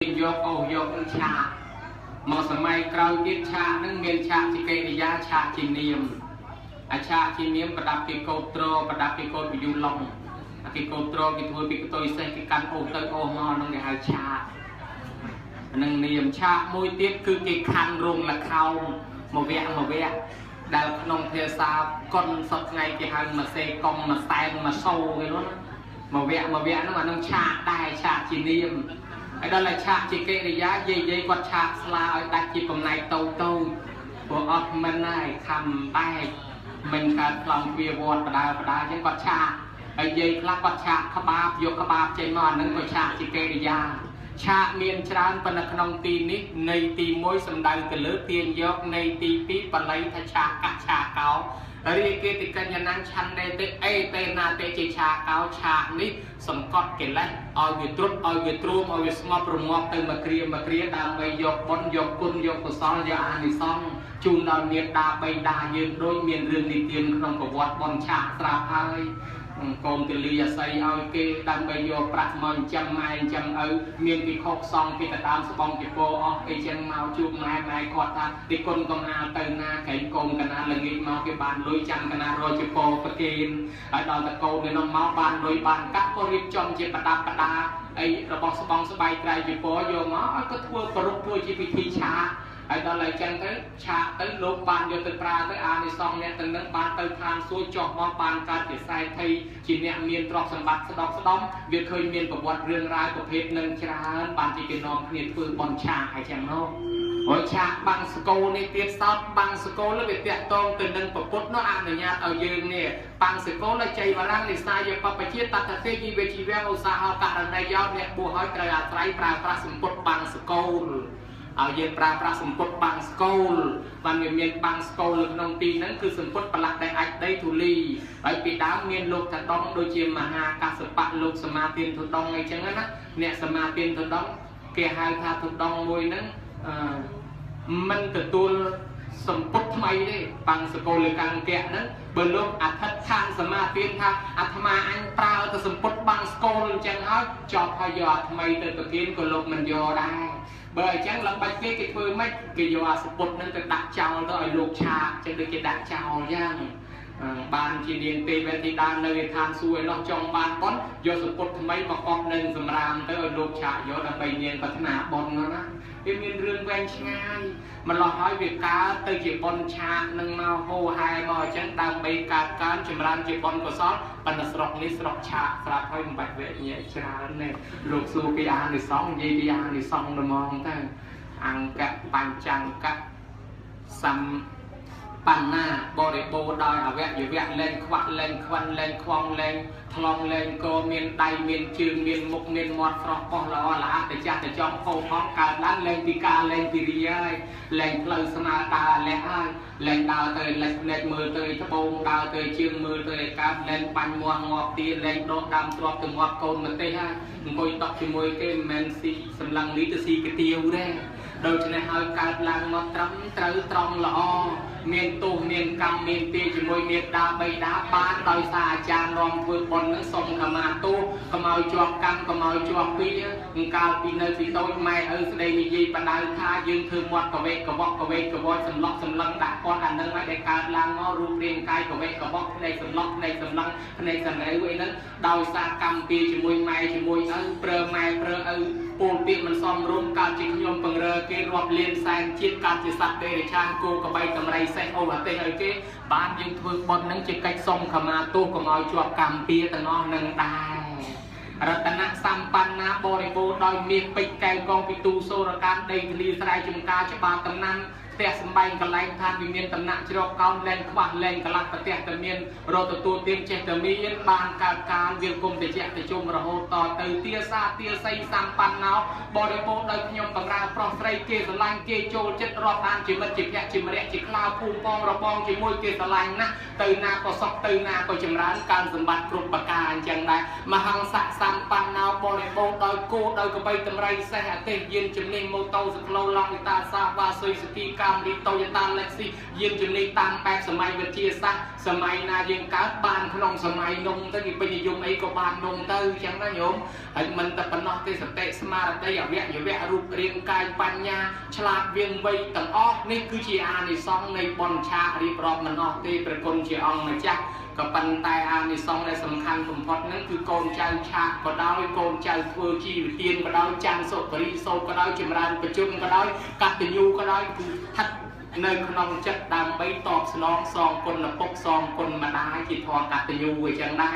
យកអូយកឆាមកសម័យក្រោយទៀតឆានឹងមានឆាជាកិរិយាឆាជានាមអាឆាជានាមប្រដាប់ពីកោតត្រប្រដាប់ពីកោតវិយុឡុងអាពីកោតត្រគេធ្វើពីកតុយសេះគេកាន់អូទៅអូមកនឹងគេហៅឆានឹងនាមឆាមួយទៀតគឺគេខាន់រោងលខោមកវៈដែលក្នុងភាសាកុនសពថ្ងៃគេហៅមកសេកុំមកសែនមកសូគេនោះមកវៈហ្នឹងអានឹងឆាដែរឆាជានាមហើយដល់តែឆាជាកិរិយាយាយគាត់ឆាស្លាឲ្យដាច់ជាកំណែតូចព្រោះអត់មិនហើយខំបែកមិនកើតខ្លងវាវត្តបដាអញ្ចឹងគាត់ឆាហើយយាយខ្លះគាត់ឆាក្បាបយកក្បាបចេញមកអានឹងក៏ឆាជាកិរិយាឆាមានច្រើនប៉ុន្តែក្នុងទីនេះនៃទី1សំដៅទៅលើទាញយកនៃទី2បល័យថាឆាកឆាកោរីគេតិកញ្ញណាំឆាន់ដេតេអេតេណាតេជាឆាកោឆានេះសង្កត់កិលេសឲ្យវាត្រុតឲ្យវាទ្រាំឲ្យវាស្ងប់រងាប់ទៅមកគ្រាដើម្បីយកបុណ្យយកគុណយកកុសលយកអានិសង្សជូនដល់មេត្តាបៃតាយើងដូចមានរឿងនិទានក្នុងប្រវត្តិបុណ្យឆាស្រាប់ហើយកូនទលីអាស័យឲ្យគេដើម្បីយកប្រាក់មកចិញ្ចឹមម៉ែចិញ្ចឹមឪមានពិខុសសង្ឃពីតតាមស្បងពីពោអស់អីចឹងមកជួបម៉ែគាត់ថាទីគុណកំអាទៅណាក្រែងកូនកណាល្ងាចមកគេបានលុយចាំកណារយជាពោប្រគេនហើយដល់តកូននៅនោះមកបានលុយបានកាក់ក៏រៀបចំជាប្រដាប់ប្រដាអីរបស់ស្បងស្បែកត្រៃជាពោយកមកឲ្យក៏ធ្វើប្រពធ្វើជាពិធីឆាហើយដល់ហើយចឹងទៅឆាទៅលោកបានយកទៅប្រើទៅអានិសង្សអ្នកទាំងនឹងបានទៅឋានសួគ៌ចុះមកបានកើតជាសែថីជាអ្នកមានទ្រព្យសម្បត្តិស្ដុកស្ដំវាឃើញមានប្រវត្តិរឿងរ៉ាវប្រភេទនឹងច្រើនបានជាគេនាំគ្នាធ្វើបន់ឆាហើយចឹងនោះហើយឆាបាំងសកលនេះទៀតសោតបាំងសកលវាតាក់ទងទៅនឹងប្រពុតនោះអនុញ្ញាតឲ្យយើងនេះបាំងសកលចៃវរាំងនិសាយបព្វជិតតតេជីវជីវៈឧស្សាហករណីយោអ្នកបួសឲ្យត្រូវអាស្រ័យប្រើប្រាស់សម្ពុតបាំងសកលឲ្យយើងប្រើប្រាស់សម្ពុតបាំងស្កូលបានវាមានបាំងស្កូលនៅក្នុងទីហ្នឹងគឺសម្ពុតប្រឡាក់ដែលអាចដីធូលីហើយពីដើមមានលោកថាដងដូចជាមហាកសបៈលោកសមាទានធុដងអីចឹងណាអ្នកសមាទានធុដងគេហៅថាធុដងមួយហ្នឹងមិនទទួលសម្ពុតថ្មីទេបាំងស្កូលលើកាំងកៈហ្នឹងបើលោកអធិដ្ឋានសមាទានថាអាត្មាអញប្រើទៅសម្ពុតបាំងស្កូលអញ្ចឹងហើយចប់ហើយយកអាថ្មីទៅប្រគិនក៏លោកមិនយកដែរបើអញ្ចឹងឡើងបាច់គេធ្វើម៉េចគេយកអាសពុតនឹងទៅដាក់ចោលទៅឲ្យលោកឆាអញ្ចឹងដូចគេដាក់ចោលយ៉ាងបានជានាងទេវធីតានៅឋានសួគ៌ឯនោះចង់បានប៉ុនយកសពុតថ្មីមកកប់នឹងសម្រាមទៅឲ្យលោកឆាយកដើម្បីនាងប្រាថ្នាប៉ុននោះណាវាមានរឿងវែងឆ្ងាយម្ល៉េះហើយវាកើតទៅជាប៉ុនឆានឹងមកហូហែមកអញ្ចឹងដើម្បីកើតកើនចម្រើនជាប៉ុនកុសលប៉ុន្តែស្រុកនេះស្រុកឆាស្រាប់ហើយមិនបាច់វែកញែកច្រើនទេលោកសួរពីអានិសង្សនិយាយពីអានិសង្សហ្មងទៅអង្គបញ្ចង្គសំបណ្ណាបរិបូរដោយអវយវៈលែងខ្វាក់លែងខ្វិនលែងខ្វងលែងថ្លង់លែងកមានដៃមានជើងមានមុខមានមាត់ស្រស់បោះល្អល្អតែចាស់តែចំហូរផងកើតឡើងលែងពីការលែងពីរីហើយលែងផ្លូវស្មារតីលះហើយលែងដើរទៅលេចភ្នែកមើលទៅត្បូងដើរទៅជើងមើលទៅឯកើតលែងបាញ់មាត់ងាប់ទៀនលែងដកដើមទ្របទៅងាប់កូនម្ទេសហើយអង្គុយតក់ជាមួយគេមិនមែនស៊ីសម្លឹងនេះទៅស៊ីកាទៀវទេដូច្នេះហើយកើតឡើងមកត្រឹមត្រូវត្រង់ល្អមានទោសមានកម្មមានទាជាមួយមេត្តាបៃតាបានដោយសារអាចារ្យនាំធ្វើបុណ្យនឹងសុំខមាទោសកុំឲ្យជាប់កម្មកុំឲ្យជាប់ពីកាលពីនៅពីតូចម៉ែឪស្ដីនិយាយបដៅថាយើងធ្វើមាត់កវេកកវក់កវេកវយសម្លក់សម្លឹងដាក់គាត់អានឹងហើយដែលកើតឡើងមករូបរាងកាយកវេកវក់ភ្នែកសម្លក់ភ្នែកសម្លឹងភ្នែកសន្លៅអីហ្នឹងដោយសារកម្មពីជាមួយម៉ែជាមួយឪប្រើម៉ែប្រើឪពូលពាក្យមិនសមរម្យកើតជាខ្ញុំបង្រើគេរាប់លានសែនជាតិកើតជាសត្វទេរិឆានគោកបីតម្រៃសេះអូអាទេសឲ្យគេបានយើងធ្វើបុណ្យនឹងជាកិច្ចសុំខមាទោសកុំឲ្យជាប់កម្មពៀទាំងអស់នឹងដែររតនៈសម្បណ្ណាបរិបូរដោយមាសពេជ្រកែវកងពិទូសូរកានដីធ្លីស្រែចម្ការច្បារតំណាំផ្ទះសម្បែងកន្លែងឋានវិមានតំណាក់ជ្រកកោនលែងខ្វះលែងកន្លះប្រទេសតែមានរត់ទទួលទានចេះតែមានបានកើតការវាគុំតិចតិជុំរហូតតទៅទាសាទាស័យសម្បណ្ណោបរិបូរដោយខ្ញុំតម្រើប្រុសស្រីគេស្រឡាញ់គេចូលចិត្តរាប់បានជាមិត្តជាភក្តិជាម្រះជាខ្លាភូមិបងរបងជាមួយគេស្រឡាញ់ណាស់ទៅណាក៏សុខទៅណាក៏ចម្រើនកើនសម្បត្តិគ្រប់ប្រការអញ្ចឹងដែរមហង្ស័កសម្បណ្ណោបរិបូរដោយគោដោយកបីតម្រៃសេះអទេសយានជំនិះម៉ូតូសក្លោឡង់វិតាសាវ៉ាសុយសគីកា Cam đi tôi tam Lexi dương chừng đi tam bạc sớm mai vật chia xa sớm mai na dương cá ban không sớm mai nông tới thì bây giờ dùng ấy có ban nông tới chẳng nói nhổm anh mình tập bắn nó tới sập tệ smart tới ở vẽ rụp riêng cài pan nha chlat viên vây tầng óc này cứ chia này xong này bon cha đi prop mình nó tớiเป็นคนchia ong mà chắcก็ปันตายอาในซองในสำคัญผมพอดนั่นคือโกนใจชาก็ได้โกนใจเพื่อชีวิตเตียนก็ได้จันโสกรีโซก็ได้จิมรันประจุก็ได้กัตยูก็ได้คือทัดในขนมจัดดำใบตอบสนองซองคนละปกซองคนมาได้จิตทองกัตยูไว้จังได้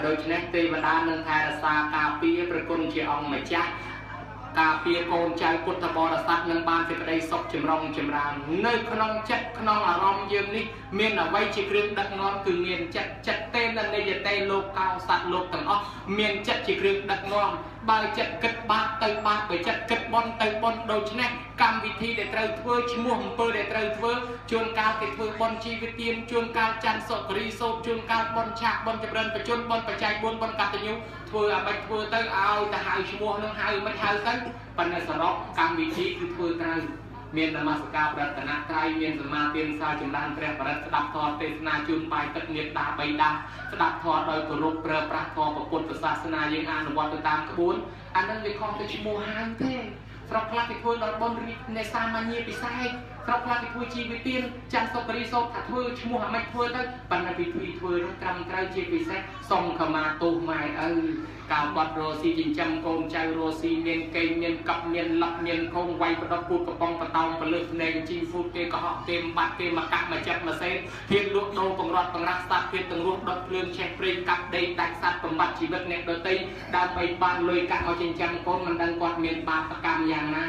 โดยเฉพาะเทวดาหนึ่งไทยราซากาปีประคนเชียองมาจักกาเปียโกนใจพุทธบริษัทหนึ่งบานสิกระไดศพจิมรองจิมรานในขนมจัดขนมอารมณ์ยืนนี่เมียนเอาไว้จีเครื่องดักนอนคือเมียนจัดเต้นนั่นในจะเต้นโลกเก่าสัตว์โลกต่างอ๋อเมียนจัดจีเครื่องดักนอนบายจัดกึศบาเตยบาไปจัดกึศบอลเตยบอลโดยเฉพาะกรรมวิธีเด็ดเตยเพื่อชิมัวเพื่อเด็ดเตยเพื่อชวนการติดเพื่อบอลชีวิตเตียนชวนการจันทร์สดรีโซชวนการบอลฉากบอลจำเริญประจุบอลประจัยบอลบอลกัตยุเพื่อไปเพื่อเตยเอาแต่หายชิมัวน้องหายมันหายเตยปัญญาสระกรรมวิธีคือเพื่อเตยเมียนธรรมสกาปรัตนาไตรเมียนสมาเตียนสาจุลานเตระปรัตสดับทอเตสนาจุนไปตัดเนียตาใบดาสดับทอโดยกรุบเปรปรักทอประพุทธศาสนายังอ่านวัตตามขบวนอันนั้นเป็นของเป็นชิโมฮันเท่สระพลัดที่พูดโดยบนริในสามัญญีปิไซสระพลัดที่พูดชีวิตเตียนจันทร์สกรีโซถัดพูดชิโมฮันไม่พูดได้ปัญญาพิธีพูดรักกรรมไตรชีวิตไซส่งขมาตูไม้กาววัดโรซีจินจำโกนใจโรซีเมียนเกยเมียนกับเมียนหลับเมียนคงไวประดับปูกระปองประตองประเลิกเนงจีฟูเกกะหอกเกมบัดเกมมากะมาจับมาเซนเพียงลูกโดกงรอดปังรักสัตว์เพียงตึงรูปดอกเลื่อนแช่เปรี้ยกับได้ตักสัตว์ประบัดชีวิตเนกโดยตีดานไปบ้านเลยกะเอาจินจำโกนมันดังกอดเมียนบาปกรรมอย่างน่า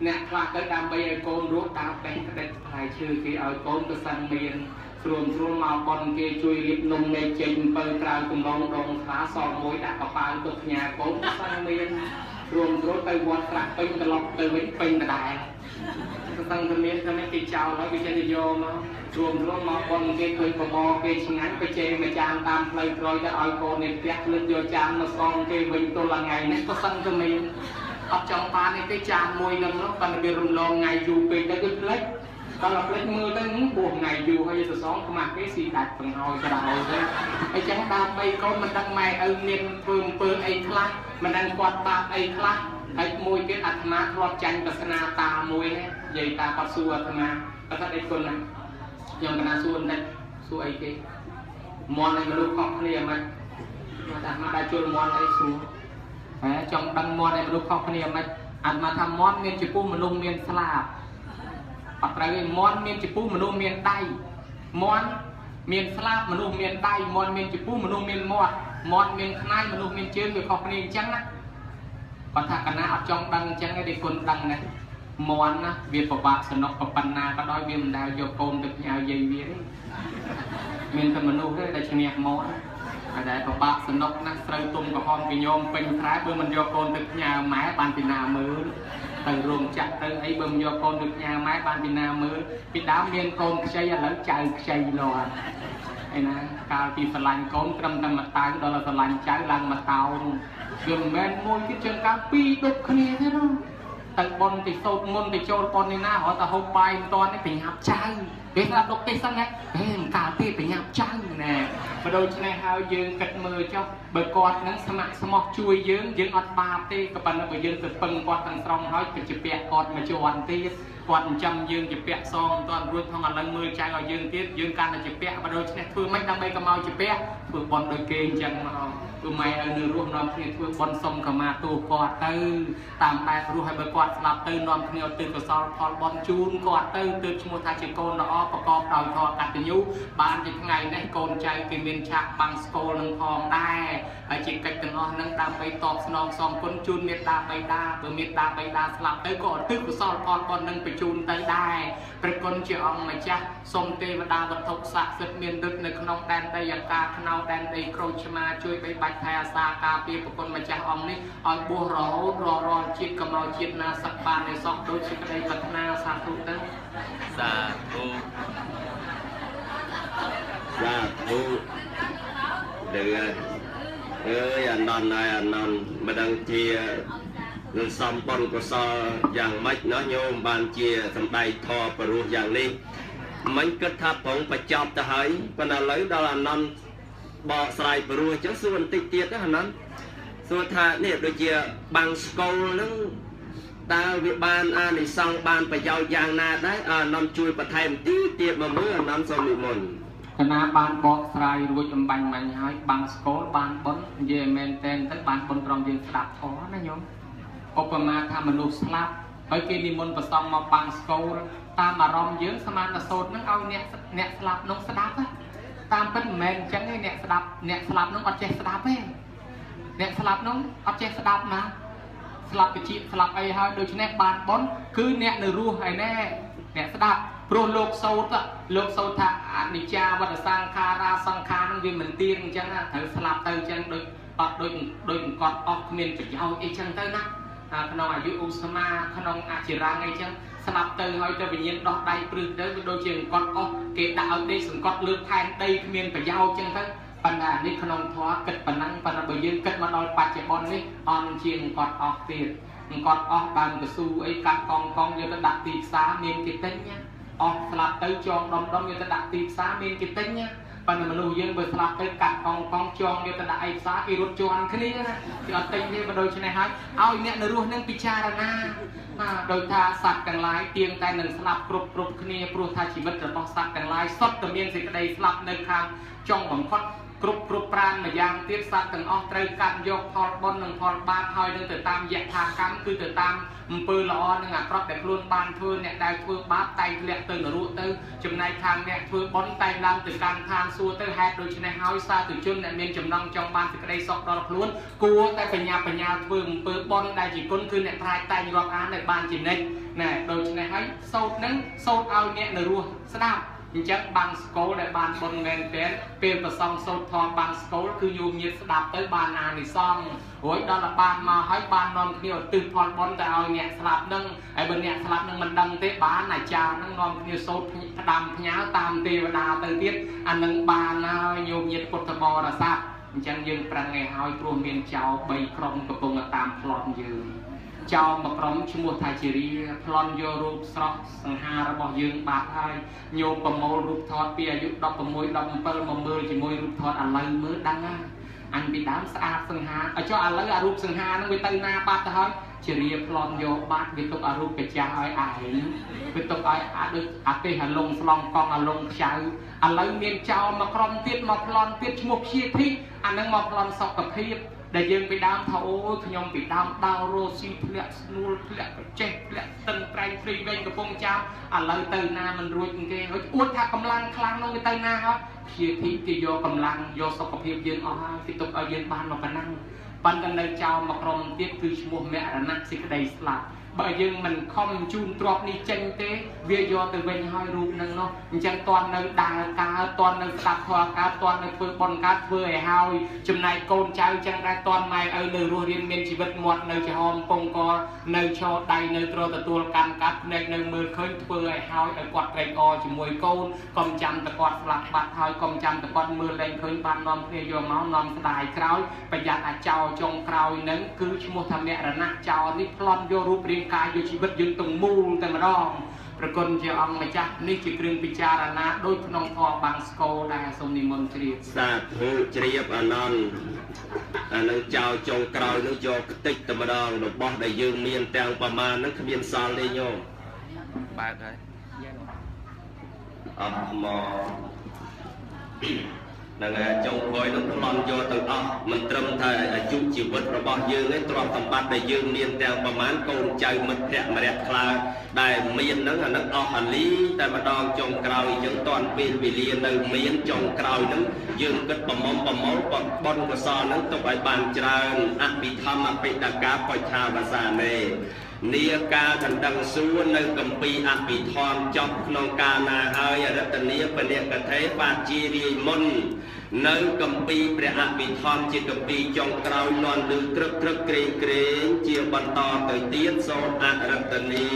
เนี่ยคลาดก็ดำไปโกนรูปตาเป็นกระเด็นหายชื่อที่เอาโกนกระสังเมียนรวมมาบอลเกช่วยรีบนมในเจนเปิดกลางกลุ่มน้องรองขาสองมวยดักกระปางตกหญ้าโกนสังเมียนรวมไปวัดกระเป็นตลอดไปวิ่งเป็นกระไดสังเมียนทำให้ติดเจ้าแล้ววิจัยโยมรวมมาบอลเกเคยกระบอกเกชงั้นไปเจมาจามตามเพลย์รอยจะเอาโกนในเปียกเลือดโยจามมาซองเกวิ่งตัวละไงนั่นก็สังเมียนอับจองปาในเกจามมวยนั่นแล้วปันเบรุมลองไงอยู่ไปได้ก็เล็กตอนเราเล่นมือตั้งบวกไงอยู่ให้จะซ้อมขมักcáiสีดัดphần hồi cho đầu đấyไอ้จังดาวไปก็มันดังไม่เนียนเพิ่มไอ้คลามันดังกวาดตาไอ้คลาไอ้มวยเป็นอัตมาทอดจันกับสนาตามวยเนี่ยใหญ่ตาปัดสัวธรรมาก็ถ้าไอ้คนนั้นยังเป็นอาส่วนได้สัวไอ้เกมอนไอ้มาดูข้อเคลียร์มันแต่มาได้ชวนมอนไอ้สัวจังดังมอนไอ้มาดูข้อเคลียร์มันอัดมาทำมอนเมียนจิปูมันลงเมียนสลาบปัจจัยมอนเมียนจิปูมนุษย์เมียนได้มอนเมียนสลาบมนุษย์เมียนได้มอนเมียนจิปูมนุษย์เมียนมอดมอนเมียนขนายมนุษย์เมียนเชื่อคือขอบนี้จังนะปัจจัยคณะอับจองดังจังไอ้เด็กคนดังนะมอนนะเวียนปะบะสนกปะปันนาก็ด้อยเวียนดาวโยโกมตึกยาวใหญ่เวียนเมียนเป็นมนุษย์ได้แต่เฉียบมอนแต่ปะบะสนกนะเสยตุ่มกับหอมกิโยมเป็นท้ายเบื่อมันโยโกมตึกยาวไม้บานปีนามือtừ ruộng chặt từ ấy bơm vô con được nhà máy ban Việt Nam mới bị đám miên con xây là lớn chạy xây lò này nè cao thì sờ lạnh con trầm trầm mặt tay đó là sờ lạnh trái lạnh mặt tàu gần bên môi cái chân cá pi đục kia thế đó từ con thì sâu môn thì trôi con này na họ ta hộp bài toàn cái bình hấp trái cái là đục cái xăng này cả pi bình hấp trái nè và đôi chân này hao dương cật mờ cho bởi quạt nắng sầm sầm chui dương ọt ba tê các bạn bởi dương từ phần quạt thằng song nói từ chụp bẹ quạt mà chọn tê quạt trăm dương chụp bẹ xong toàn luôn thằng lần mưa trái ở dương tiết dương can là chụp bẹ và đôi chân này thưa mấy năm bay cầm mau chụp bẹ thưa bọn đôi kê chẳng mà thưa mày ở nửa ruộng non thì thưa bọn sông cầm mà tù quạt tư tạm đại ruộng hay bởi quạt lạp tư non thì từ cái sau thọ bọn chun quạt tư từ mua thay chỉ con nóประกอบđòi thọ cắt từ nhú bạn thì ngày nay con trai cái miền chạc bằng school nâng thòng đai chỉ cách từng họ nâng đam bay tọp sòng sòng con chun miệt đa bay đa bờ miệt đa bay đa sập tới còn tức của sau con nângไปchun tới đaiเป็นคนเชื่อองค์มาจ้ะสมเทวดาบรรทุกศักดิ์สิทธิ์เมียนดึกในขนมแดนได้ยังกาขนมแดนได้โครชมาช่วยไปบัดแทสากาเปียเป็นคนมาจ้ะองค์นี้อ่อนบัวรอจิตกำลังจิตนาสักบานในสองโดยชิคได้พัฒนาสาธุตั้งสาธุเดืออันนอนนายอันนอนมาดังเชีย នឹងសំបុណ្យកុសលយ៉ាងម៉េចណោះញោមបានជាសម្ដែងធម៌ព្រោះយ៉ាងនេះមិនគិតថាប្រងបញ្ចប់ទៅហើយប៉ុន្តែឥឡូវដល់អានន្តបកស្រាយព្រោះអញ្ចឹងសួរបន្តិចទៀតណាអានន្តសួរថានេះដូចជាបាំងស្កូលហ្នឹងតើវាបានអានិសង្ឃបានប្រយោជន៍យ៉ាងណាដែរអានន្តជួយបន្ថែមទីទៀតមកមើលអានន្តសូមនិមន្តគណៈបានបកស្រាយរួចអំបញ្ញមិញហើយបាំងស្កូលបានបុណ្យនិយាយមែនតែនទៅបានបុណ្យត្រង់យើងស្ដាប់ធម៌ណាញោមឧបមាថាមនុស្សស្លាប់ហើយគេនិមន្តប្រសងមកបាំងស្កូលតាមអារម្មណ៍យើងស្មានតែសូត្រនឹងឲ្យអ្នកស្លាប់នោះស្ដាប់តាមពិតមិនមែនអញ្ចឹងទេអ្នកស្លាប់នោះអត់ចេះស្ដាប់ទេអ្នកស្លាប់នោះអត់ចេះស្ដាប់ណាស្លាប់តិចស្លាប់អីហើយដូច្នេះបានបុណ្យគឺអ្នកនៅរស់ហើយណែអ្នកស្ដាប់ព្រោះលោកសូត្រថាអនិច្ចាវតសង្ខារាសង្ខារនឹងវាមិនទៀងអញ្ចឹងត្រូវស្លាប់ទៅអញ្ចឹងដូចអត់ដូចអង្គត់អស់គ្មានប្រយោជន៍អីចឹងទៅណាក្នុងអាយុឧស្មាក្នុងអាចិរាំងអីចឹងស្លាប់ទៅហើយទៅវិញ្ញាណដោះដៃព្រឹសទៅវាដូចជាអង្គត់អស់គេដាក់ឲ្យដេកសង្កត់លើផែនដីគ្មានប្រយោជន៍ចឹងទៅប៉ុន្តែនេះក្នុងធម៌គិតប៉ុណ្ណឹងប៉ុន្តែបើយើងគិតមកដល់បច្ចុប្បន្ននេះអន់ជាងអង្គត់អស់ទៀតអង្គត់អស់ដើមកស៊ូអីកាត់កងយកទៅដាក់ទីផ្សារមានគេទិញណាអស់ស្លាប់ទៅចងដុំយកទៅដាក់ទីផ្សារមានគេទិញណាប៉ុន្តែមនុស្សយើងបើស្លាប់ទៅកាត់កងចងយកទៅដាក់ឯផ្សារគេរត់ជាន់គ្នាណាគេអត់ទិញទេបើដូច្នេះហើយឲ្យអ្នកនៅរស់នឹងពិចារណាដោយថាសត្វទាំងឡាយទៀងតែនឹងស្លាប់គ្រប់គ្នាព្រោះថាជីវិតរបស់សត្វទាំងឡាយសុទ្ធតែមានសេចក្តីស្លាប់នៅខាងចុងបំផុតគ្រប់ប្រាណម្យ៉ាងទៀតសត្វទាំងអស់ត្រូវកាត់យកផលបុណ្យនិងផលបាបហើយនឹងទៅតាមយថាកម្មគឺទៅតាមអំពើល្អនិងអាក្រក់ដែលខ្លួនបានធ្វើអ្នកដែលធ្វើបាបតែងធ្លាក់ទៅនរកទៅចំណែកខាងអ្នកធ្វើបុណ្យតែងឡើងទៅកាន់ឋានសួគ៌ទៅហេតុដូច្នេះហើយសាធុជនអ្នកមានចំណងចង់បានសេចក្តីសុខដល់ខ្លួនគួរតែបញ្ញាធ្វើអំពើបុណ្យដែលជាគុណគឺអ្នកប្រាជ្ញតែងរាប់អានឲ្យបានជានិច្ចណែដូច្នេះហើយសូត្រនឹងសូត្រឲ្យអ្នកនៅរស់ស្ដាប់អញ្ចឹងបាំងស្កូលដែលបានបុណ្យមែនទែនពេលប្រសងសូត្រធម៌បាំងស្កូលគឺយោមញាតស្ដាប់ទៅបានអានិសង្ឃរួចដល់តែបានមកហើយបាននាំគ្នាឧទ្ទិសផលបុណ្យទៅឲ្យអ្នកស្លាប់នឹងហើយបើអ្នកស្លាប់នឹងមិនដឹងទេបានអាចារ្យនឹងនាំគ្នាសូត្រផ្ដាំផ្ញើតាមទេវតាទៅទៀតអានឹងបានហើយយោមញាតពុទ្ធបរិស័ទអញ្ចឹងយើងប្រឹងឲ្យហើយព្រោះមានចៅ3ក្រុមកំពុងតាមប្លន់យើងចោលមកក្រុមឈ្មោះថាជារាប្លន់យករូបស្រស់សង្ហារបស់យើងបាត់ហើយញោមប្រមូលរូបថតពីអាយុ16 17មកមើលជាមួយរូបថតឥឡូវមើលដឹងណាអញពីដើមស្អាតសង្ហាឲ្យចុះឥឡូវអារូបសង្ហាហ្នឹងវាទៅណាបាត់ទៅហើយជារាប្លន់យកបាត់វាទុកអារូបកាចាស់ឲ្យឯងវាទុកឲ្យដូចអាទេសអាលងស្លងកង់អាលងខ្ចៅឥឡូវមានចោលមកក្រុមទៀតមកប្លន់ទៀតឈ្មោះព្យាធិអាហ្នឹងមកប្លន់សុខភាពដែលយើងពីដើមថាអូយខ្ញុំពីដើមដើររស់ស៊ីធ្លាក់ស្នួលធ្លាក់ចេះធ្លាក់ស្ទឹងត្រែងព្រីវិញកំពុងចាំឥឡូវទៅណាមិនរួចគេហើយអួតថាកម្លាំងខ្លាំងនោះវាទៅណាហើយព្យាធិគេយកកម្លាំងយកសុខភាពយើងអស់ហើយគេទុកឲ្យយើងបានមកប៉ុណ្ណឹងប៉ុន្តែនៅចោលមកក្រុមទៀតគឺឈ្មោះមរណៈសេចក្តីស្លាប់បើយើងមិនខំជូនទ្រព្យនេះចេញទេវាយកទៅវិញហើយរូបនឹងនោះអញ្ចឹងតន់នៅដើរកើតតន់នៅស្ដាប់ធម៌កើតតន់នៅធ្វើបុណ្យកើតធ្វើឲ្យហើយចំណែកកូនចៅចឹងដែរតន់ម៉ែឪនៅរស់រៀនមានជីវិតមាត់នៅចំហពងកនៅឈរដៃនៅត្រទទួលកម្មកាត់ភ្នែកនៅមើលឃើញធ្វើឲ្យហើយឲ្យគាត់ត្រេកអរជាមួយកូនកុំចាំតែគាត់ស្លាប់បាត់ហើយកុំចាំតែគាត់មើលលែងឃើញបាននាំគ្នាយកមកនាំស្ដាយក្រោយប្រយ័ត្នអាចោចុងក្រោយនឹងគឺឈ្មោះថាមរណៈចោនេះប្លន់យករូបរាងកាយយកជីវិតយើងទាំងមូលតែម្ដងប្រគុណជាអង្គម្ចាស់នេះជាគ្រឿងពិចារណាដូចក្នុងធម៌បាំងស្កូលដែរសូមនិមន្តជ្រាបសាធុជ្រាបអានន្តអានឹងចោលចុងក្រោយនឹងយកខ្ទេចតែម្ដងរបស់ដែលយើងមានទាំងប្រមាណនឹងគ្មានសល់ទេញោមបើកហើយអត់មកនឹងចុងក្រោយនឹងប្លន់យកទៅអស់មិនត្រឹមតែអាយុជីវិតរបស់យើងទេទ្រព្យសម្បត្តិដែលយើងមានទាំងប្រមាណកូនចៅមិត្តភក្តិម្រះខ្លាដែលមាននឹងអានឹងអស់អាលីតែម្ដងចុងក្រោយយើងតន់ពេលវេលានៅមានចុងក្រោយនឹងយើងគិតប្រមល់បុណ្យកុសលនឹងទុកឲ្យបានច្រើនអភិធម្មអបិដកាបច្ឆាវាសានេនាការដណ្ដឹងសួរនៅគម្ពីរអភិធម្មចប់ក្នុងកាលណាហើយរតនីបនិកថេបាជារាយមុននៅគម្ពីរព្រះអភិធម្មជាគម្ពីរចុងក្រោយលន់ឮក្រឹកក្រែងជាបន្តទៅទៀតសូមអរតនី